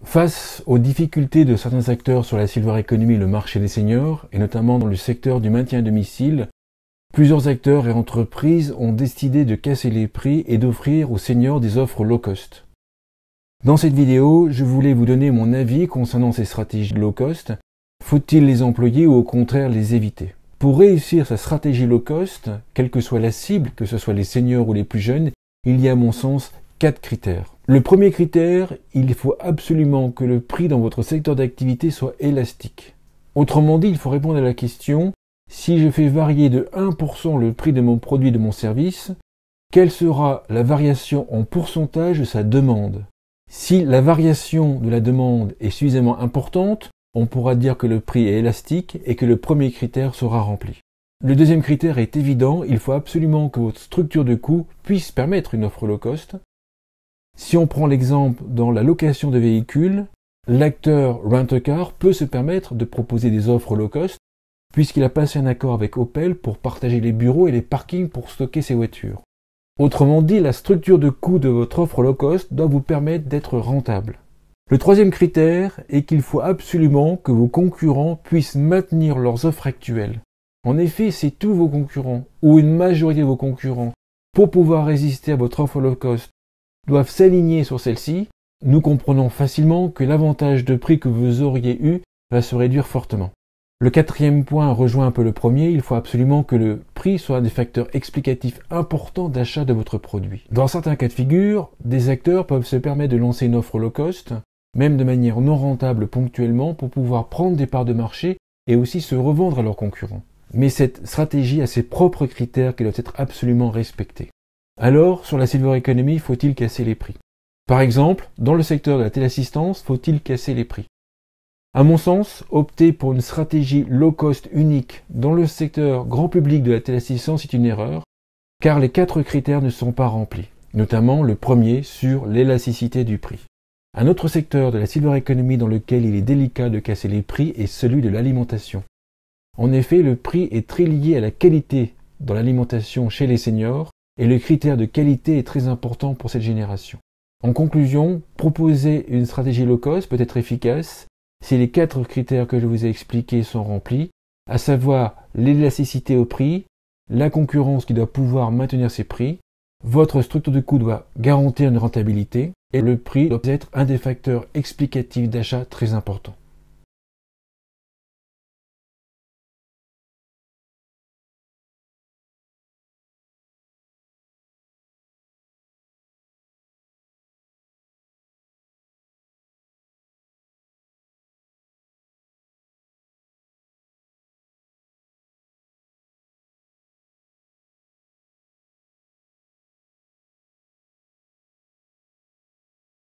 Face aux difficultés de certains acteurs sur la silver economy, le marché des seniors, et notamment dans le secteur du maintien à domicile, plusieurs acteurs et entreprises ont décidé de casser les prix et d'offrir aux seniors des offres low cost. Dans cette vidéo, je voulais vous donner mon avis concernant ces stratégies low cost. Faut-il les employer ou au contraire les éviter? Pour réussir sa stratégie low cost, quelle que soit la cible, que ce soit les seniors ou les plus jeunes, il y a à mon sens 4 critères. Le premier critère, il faut absolument que le prix dans votre secteur d'activité soit élastique. Autrement dit, il faut répondre à la question, si je fais varier de 1% le prix de mon produit, de mon service, quelle sera la variation en pourcentage de sa demande? Si la variation de la demande est suffisamment importante, on pourra dire que le prix est élastique et que le premier critère sera rempli. Le deuxième critère est évident, il faut absolument que votre structure de coût puisse permettre une offre low cost. Si on prend l'exemple dans la location de véhicules, l'acteur Rent-A-Car peut se permettre de proposer des offres low cost puisqu'il a passé un accord avec Opel pour partager les bureaux et les parkings pour stocker ses voitures. Autrement dit, la structure de coût de votre offre low cost doit vous permettre d'être rentable. Le troisième critère est qu'il faut absolument que vos concurrents puissent maintenir leurs offres actuelles. En effet, si tous vos concurrents, ou une majorité de vos concurrents, pour pouvoir résister à votre offre low cost, doivent s'aligner sur celle-ci, nous comprenons facilement que l'avantage de prix que vous auriez eu va se réduire fortement. Le quatrième point rejoint un peu le premier, il faut absolument que le prix soit un des facteurs explicatifs importants d'achat de votre produit. Dans certains cas de figure, des acteurs peuvent se permettre de lancer une offre low cost, même de manière non rentable ponctuellement, pour pouvoir prendre des parts de marché et aussi se revendre à leurs concurrents. Mais cette stratégie a ses propres critères qui doivent être absolument respectés. Alors, sur la silver economy, faut-il casser les prix? Par exemple, dans le secteur de la téléassistance, faut-il casser les prix? À mon sens, opter pour une stratégie low cost unique dans le secteur grand public de la téléassistance est une erreur, car les 4 critères ne sont pas remplis, notamment le premier sur l'élasticité du prix. Un autre secteur de la silver economy dans lequel il est délicat de casser les prix est celui de l'alimentation. En effet, le prix est très lié à la qualité dans l'alimentation chez les seniors, et le critère de qualité est très important pour cette génération. En conclusion, proposer une stratégie low cost peut être efficace si les 4 critères que je vous ai expliqués sont remplis, à savoir l'élasticité au prix, la concurrence qui doit pouvoir maintenir ses prix, votre structure de coût doit garantir une rentabilité, et le prix doit être un des facteurs explicatifs d'achat très importants.